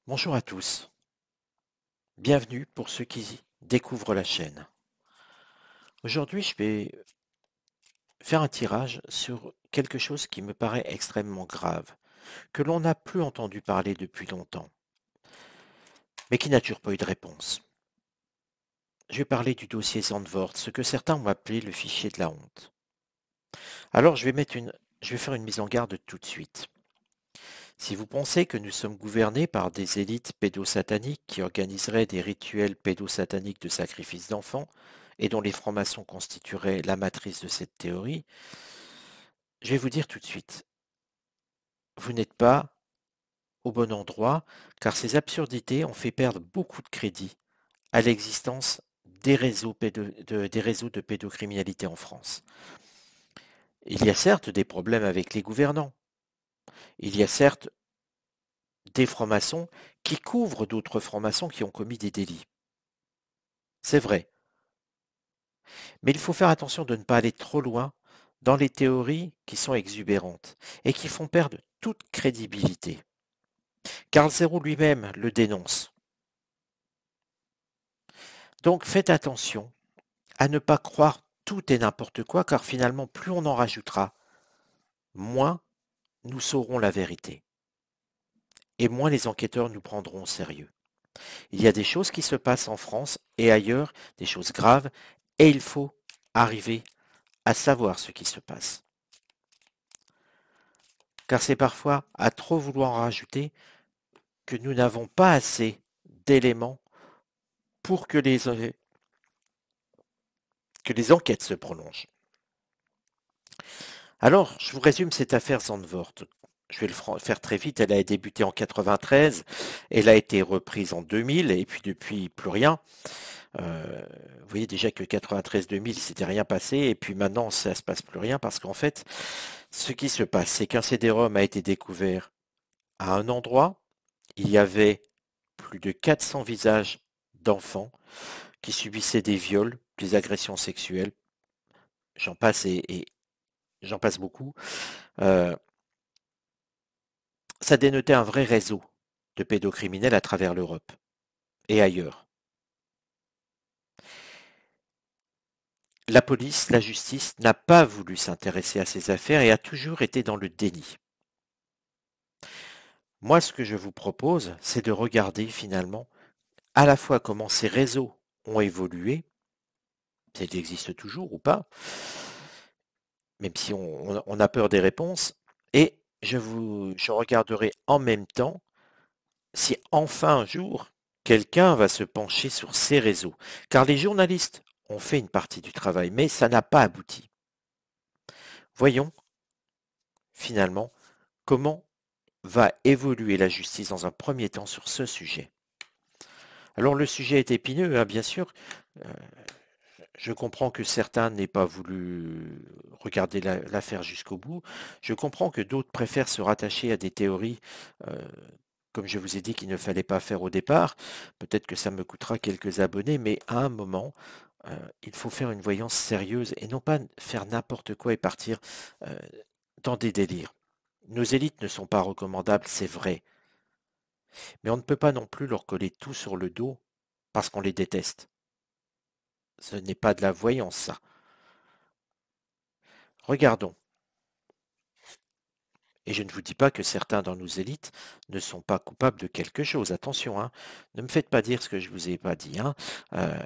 Bonjour à tous, bienvenue pour ceux qui découvrent la chaîne. Aujourd'hui, je vais faire un tirage sur quelque chose qui me paraît extrêmement grave, que l'on n'a plus entendu parler depuis longtemps, mais qui n'a toujours pas eu de réponse. Je vais parler du dossier Zandvoort, ce que certains ont appelé le fichier de la honte. Alors, je vais faire une mise en garde tout de suite. Si vous pensez que nous sommes gouvernés par des élites pédosataniques qui organiseraient des rituels pédosataniques de sacrifice d'enfants, et dont les francs-maçons constitueraient la matrice de cette théorie, je vais vous dire tout de suite, vous n'êtes pas au bon endroit, car ces absurdités ont fait perdre beaucoup de crédit à l'existence des réseaux de pédocriminalité en France. Il y a certes des problèmes avec les gouvernants, il y a certes des francs-maçons qui couvrent d'autres francs-maçons qui ont commis des délits. C'est vrai. Mais il faut faire attention de ne pas aller trop loin dans les théories qui sont exubérantes et qui font perdre toute crédibilité. Karl Zéro lui-même le dénonce. Donc faites attention à ne pas croire tout et n'importe quoi, car finalement, plus on en rajoutera, moins nous saurons la vérité. Et moins les enquêteurs nous prendront au sérieux. Il y a des choses qui se passent en France et ailleurs, des choses graves, et il faut arriver à savoir ce qui se passe. Car c'est parfois à trop vouloir en rajouter que nous n'avons pas assez d'éléments pour que les enquêtes se prolongent. Alors, je vous résume cette affaire Zandvoort. Je vais le faire très vite. Elle a débuté en 93, elle a été reprise en 2000 et puis depuis plus rien. Vous voyez déjà que 93-2000, il s'était rien passé et puis maintenant ça se passe plus rien parce qu'en fait, ce qui se passe, c'est qu'un CD-ROM a été découvert à un endroit. Il y avait plus de 400 visages d'enfants qui subissaient des viols, des agressions sexuelles. J'en passe et j'en passe beaucoup. Euh, Ça dénotait un vrai réseau de pédocriminels à travers l'Europe et ailleurs. La police, la justice n'a pas voulu s'intéresser à ces affaires et a toujours été dans le déni. Moi, ce que je vous propose, c'est de regarder finalement à la fois comment ces réseaux ont évolué, s'ils existent toujours ou pas, même si on a peur des réponses, et je regarderai en même temps si enfin un jour quelqu'un va se pencher sur ces réseaux. Car les journalistes ont fait une partie du travail, mais ça n'a pas abouti. Voyons finalement comment va évoluer la justice dans un premier temps sur ce sujet. Alors le sujet est épineux, hein, bien sûr. Euh, je comprends que certains n'aient pas voulu regarder l'affaire jusqu'au bout. Je comprends que d'autres préfèrent se rattacher à des théories, euh, comme je vous ai dit qu'il ne fallait pas faire au départ. Peut-être que ça me coûtera quelques abonnés, mais à un moment, il faut faire une voyance sérieuse et non pas faire n'importe quoi et partir euh, dans des délires. Nos élites ne sont pas recommandables, c'est vrai, mais on ne peut pas non plus leur coller tout sur le dos parce qu'on les déteste. Ce n'est pas de la voyance, ça. Regardons. Et je ne vous dis pas que certains dans nos élites ne sont pas coupables de quelque chose. Attention, hein, ne me faites pas dire ce que je vous ai pas dit. Hein. Euh,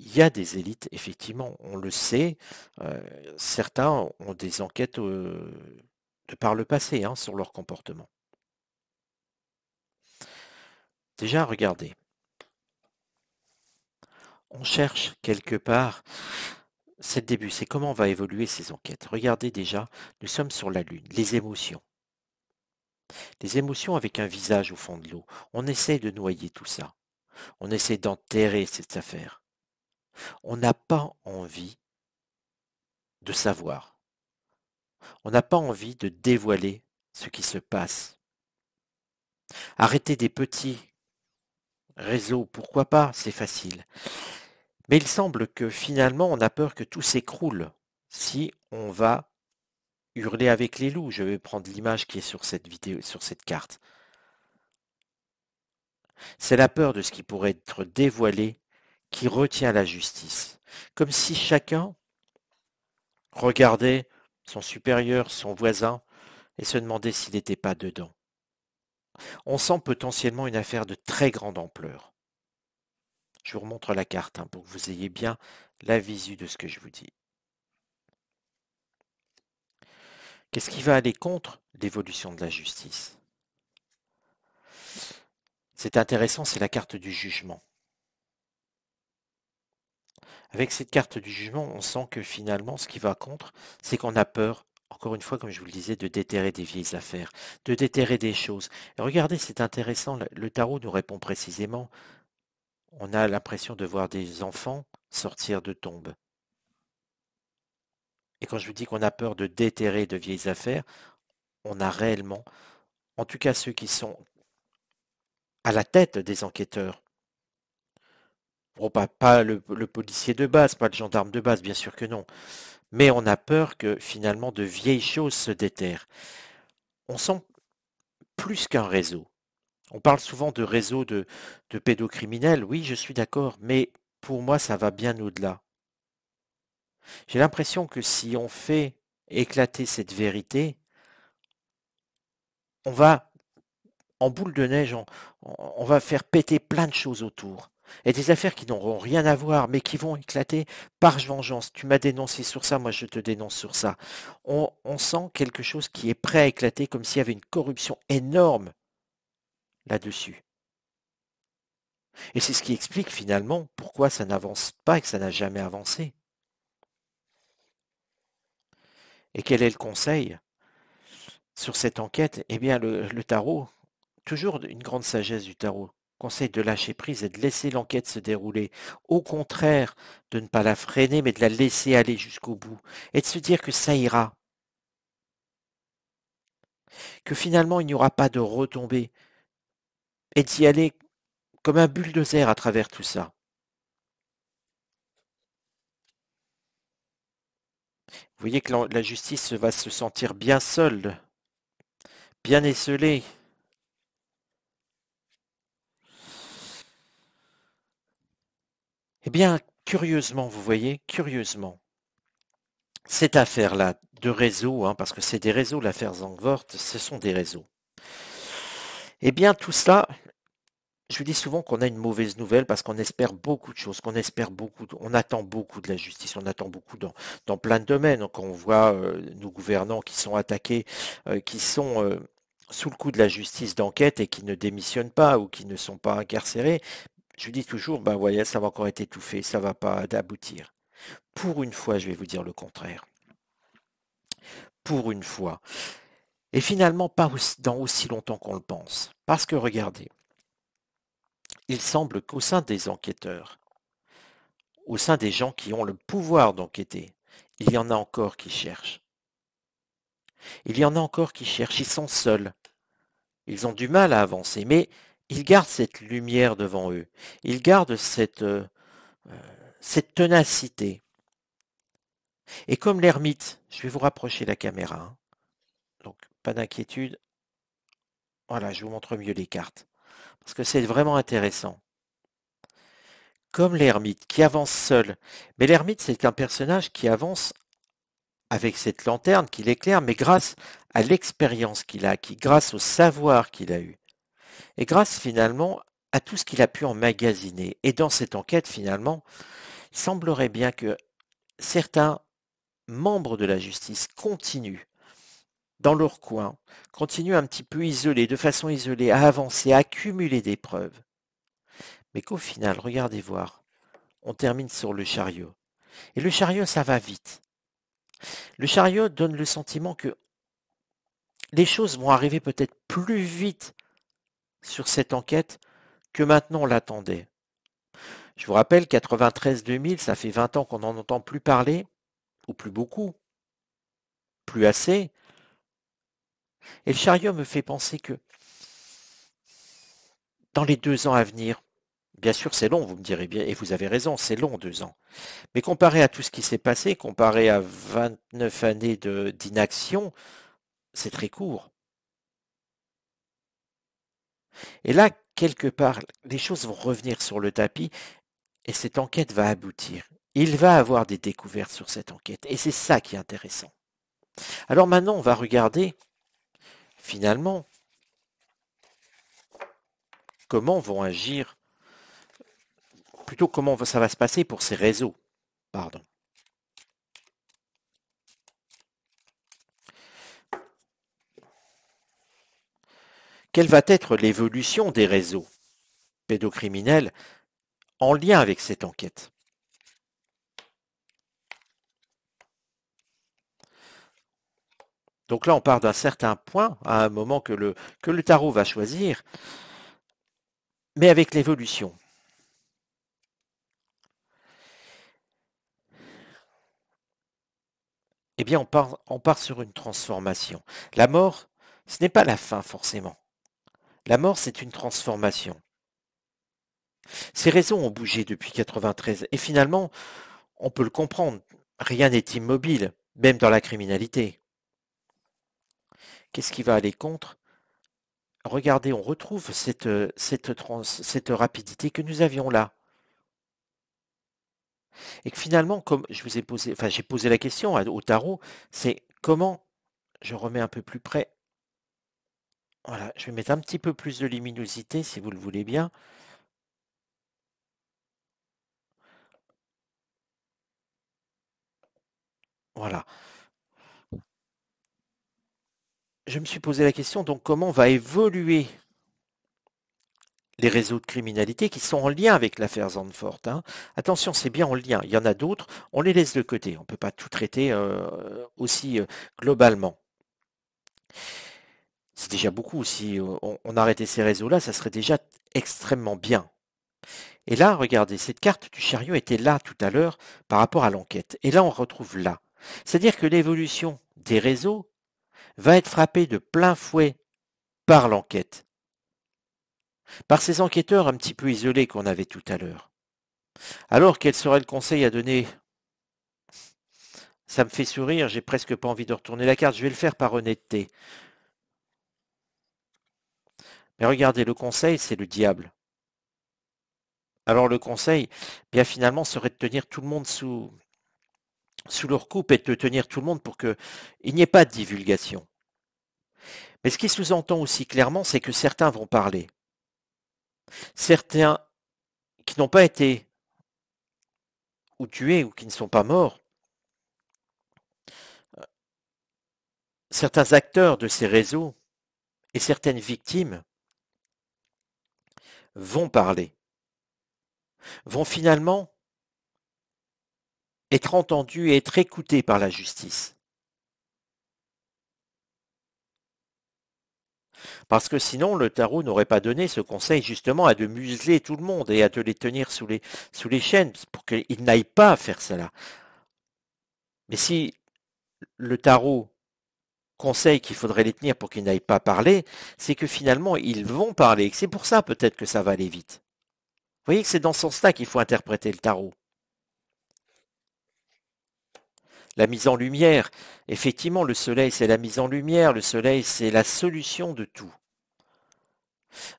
il y a des élites, effectivement, on le sait. euh, Certains ont des enquêtes de par le passé hein, sur leur comportement. Déjà, regardez. On cherche quelque part. C'est le début, c'est comment on va évoluer ces enquêtes. Regardez déjà, nous sommes sur la Lune, les émotions. Les émotions avec un visage au fond de l'eau. On essaie de noyer tout ça. On essaie d'enterrer cette affaire. On n'a pas envie de savoir. On n'a pas envie de dévoiler ce qui se passe. Arrêter des petits réseaux, pourquoi pas, c'est facile. Mais il semble que finalement, on a peur que tout s'écroule si on va hurler avec les loups. Je vais prendre l'image qui est sur cette vidéo, sur cette carte. C'est la peur de ce qui pourrait être dévoilé qui retient la justice. Comme si chacun regardait son supérieur, son voisin, et se demandait s'il n'était pas dedans. On sent potentiellement une affaire de très grande ampleur. Je vous remontre la carte pour que vous ayez bien la visu de ce que je vous dis. Qu'est-ce qui va aller contre l'évolution de la justice? C'est intéressant, c'est la carte du jugement. Avec cette carte du jugement, on sent que finalement, ce qui va contre, c'est qu'on a peur, encore une fois, comme je vous le disais, de déterrer des vieilles affaires, de déterrer des choses. Et regardez, c'est intéressant, le tarot nous répond précisément. On a l'impression de voir des enfants sortir de tombes. Et quand je vous dis qu'on a peur de déterrer de vieilles affaires, on a réellement, en tout cas ceux qui sont à la tête des enquêteurs, bon, pas le policier de base, pas le gendarme de base, bien sûr que non, mais on a peur que finalement de vieilles choses se déterrent. On sent plus qu'un réseau. On parle souvent de réseau de pédocriminels, oui, je suis d'accord, mais pour moi, ça va bien au-delà. J'ai l'impression que si on fait éclater cette vérité, on va, en boule de neige, on va faire péter plein de choses autour. Et des affaires qui n'auront rien à voir, mais qui vont éclater par vengeance. Tu m'as dénoncé sur ça, moi je te dénonce sur ça. On sent quelque chose qui est prêt à éclater comme s'il y avait une corruption énorme là-dessus. Et c'est ce qui explique finalement pourquoi ça n'avance pas et que ça n'a jamais avancé. Et quel est le conseil sur cette enquête? Eh bien, le tarot, toujours une grande sagesse du tarot, conseille de lâcher prise et de laisser l'enquête se dérouler. Au contraire, de ne pas la freiner, mais de la laisser aller jusqu'au bout. Et de se dire que ça ira. Que finalement, il n'y aura pas de retombées. Et d'y aller comme un bulldozer à travers tout ça. Vous voyez que la justice va se sentir bien seule, bien esseulée. Eh bien, curieusement, vous voyez, curieusement, cette affaire-là de réseau, parce que c'est des réseaux, l'affaire Zandvoort, ce sont des réseaux. Eh bien, tout cela, je vous dis souvent qu'on a une mauvaise nouvelle parce qu'on espère beaucoup de choses, qu'on espère beaucoup, on attend beaucoup de la justice, on attend beaucoup dans plein de domaines. Quand on voit nos gouvernants qui sont attaqués, qui sont sous le coup de la justice d'enquête et qui ne démissionnent pas ou qui ne sont pas incarcérés, je vous dis toujours, ben voyez, ça va encore être étouffé, ça va pas aboutir. Pour une fois, je vais vous dire le contraire. Pour une fois. Et finalement, pas dans aussi longtemps qu'on le pense. Parce que regardez, il semble qu'au sein des enquêteurs, au sein des gens qui ont le pouvoir d'enquêter, il y en a encore qui cherchent. Il y en a encore qui cherchent, ils sont seuls. Ils ont du mal à avancer, mais ils gardent cette lumière devant eux. Ils gardent cette ténacité. Et comme l'ermite, je vais vous rapprocher la caméra, donc pas d'inquiétude. Voilà, je vous montre mieux les cartes. Parce que c'est vraiment intéressant. Comme l'ermite qui avance seul. Mais l'ermite, c'est un personnage qui avance avec cette lanterne qui l'éclaire, mais grâce à l'expérience qu'il a acquis, grâce au savoir qu'il a eu, et grâce finalement à tout ce qu'il a pu emmagasiner. Et dans cette enquête, finalement, il semblerait bien que certains membres de la justice continuent dans leur coin, continuent un petit peu isolés, de façon isolée, à avancer, à accumuler des preuves. Mais qu'au final, regardez voir, on termine sur le chariot. Et le chariot, ça va vite. Le chariot donne le sentiment que les choses vont arriver peut-être plus vite sur cette enquête que maintenant on l'attendait. Je vous rappelle, 93-2000, ça fait 20 ans qu'on n'en entend plus parler, ou plus beaucoup, plus assez. Et le chariot me fait penser que dans les 2 ans à venir, bien sûr c'est long, vous me direz bien, et vous avez raison, c'est long 2 ans. Mais comparé à tout ce qui s'est passé, comparé à 29 années d'inaction, c'est très court. Et là, quelque part, les choses vont revenir sur le tapis et cette enquête va aboutir. Il va avoir des découvertes sur cette enquête et c'est ça qui est intéressant. Alors maintenant, on va regarder finalement comment vont agir, plutôt comment ça va se passer pour ces réseaux. Pardon. Quelle va être l'évolution des réseaux pédocriminels en lien avec cette enquête? Donc là, on part d'un certain point, à un moment que le tarot va choisir, mais avec l'évolution. Eh bien, on part sur une transformation. La mort, ce n'est pas la fin forcément. La mort, c'est une transformation. Ces réseaux ont bougé depuis 93 et finalement, on peut le comprendre. Rien n'est immobile, même dans la criminalité. Qu'est-ce qui va aller contre? Regardez, on retrouve cette rapidité que nous avions là. Et que finalement, comme je vous ai posé, enfin, j'ai posé la question au tarot, c'est comment, je remets un peu plus près, voilà, je vais mettre un petit peu plus de luminosité si vous le voulez bien. Voilà. Je me suis posé la question, donc comment va évoluer les réseaux de criminalité qui sont en lien avec l'affaire Zandvoort, hein. Attention, c'est bien en lien. Il y en a d'autres, on les laisse de côté. On ne peut pas tout traiter aussi globalement. C'est déjà beaucoup. Si on arrêtait ces réseaux-là, ça serait déjà extrêmement bien. Et là, regardez, cette carte du chariot était là tout à l'heure par rapport à l'enquête. Et là, on retrouve là. C'est-à-dire que l'évolution des réseaux va être frappée de plein fouet par l'enquête, par ces enquêteurs un petit peu isolés qu'on avait tout à l'heure. Alors, quel serait le conseil à donner? Ça me fait sourire, j'ai presque pas envie de retourner la carte, je vais le faire par honnêteté. Mais regardez, le conseil, c'est le diable. Alors le conseil, bien finalement, serait de tenir tout le monde sous leur coupe et de tenir tout le monde pour qu'il n'y ait pas de divulgation. Mais ce qui sous-entend aussi clairement, c'est que certains vont parler. Certains qui n'ont pas été ou tués ou qui ne sont pas morts, certains acteurs de ces réseaux et certaines victimes vont parler, vont finalement être entendus et être écoutés par la justice. Parce que sinon, le tarot n'aurait pas donné ce conseil justement à de museler tout le monde et à de les tenir sous les chaînes pour qu'ils n'aillent pas faire cela. Mais si le tarot conseille qu'il faudrait les tenir pour qu'ils n'aillent pas parler, c'est que finalement, ils vont parler. C'est pour ça peut-être que ça va aller vite. Vous voyez que c'est dans ce sens-là qu'il faut interpréter le tarot. La mise en lumière, effectivement, le soleil, c'est la mise en lumière, le soleil, c'est la solution de tout.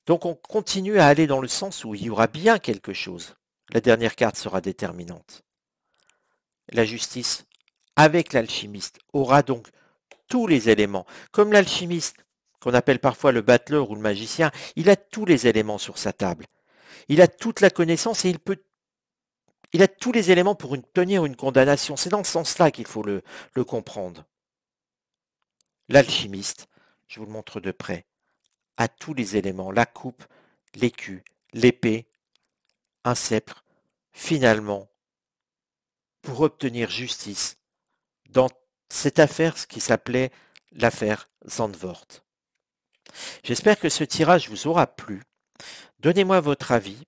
Donc on continue à aller dans le sens où il y aura bien quelque chose. La dernière carte sera déterminante. La justice, avec l'alchimiste, aura donc tous les éléments. Comme l'alchimiste, qu'on appelle parfois le battleur ou le magicien, il a tous les éléments sur sa table. Il a toute la connaissance et il a tous les éléments pour tenir une condamnation. C'est dans ce sens-là qu'il faut le comprendre. L'alchimiste, je vous le montre de près, a tous les éléments, la coupe, l'écu, l'épée, un sceptre, finalement, pour obtenir justice dans cette affaire ce qui s'appelait l'affaire Zandvoort. J'espère que ce tirage vous aura plu. Donnez-moi votre avis.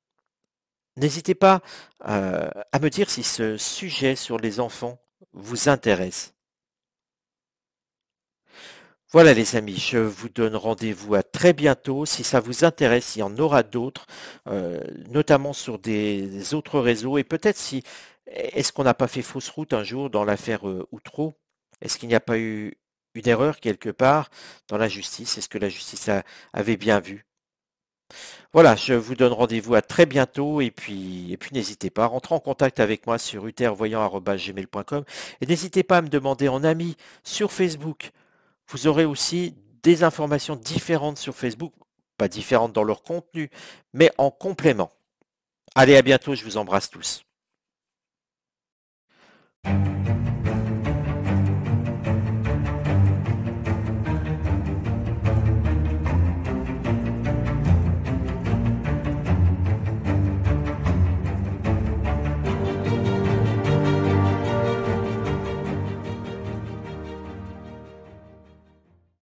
N'hésitez pas à me dire si ce sujet sur les enfants vous intéresse. Voilà les amis, je vous donne rendez-vous à très bientôt. Si ça vous intéresse, il y en aura d'autres, notamment sur des autres réseaux. Et peut-être si, est-ce qu'on n'a pas fait fausse route un jour dans l'affaire Outreau? Est-ce qu'il n'y a pas eu une erreur quelque part dans la justice? Est-ce que la justice avait bien vu? Voilà, je vous donne rendez-vous à très bientôt et puis n'hésitez pas à rentrer en contact avec moi sur utervoyant@gmail.com et n'hésitez pas à me demander en ami sur Facebook. Vous aurez aussi des informations différentes sur Facebook, pas différentes dans leur contenu, mais en complément. Allez, à bientôt, je vous embrasse tous.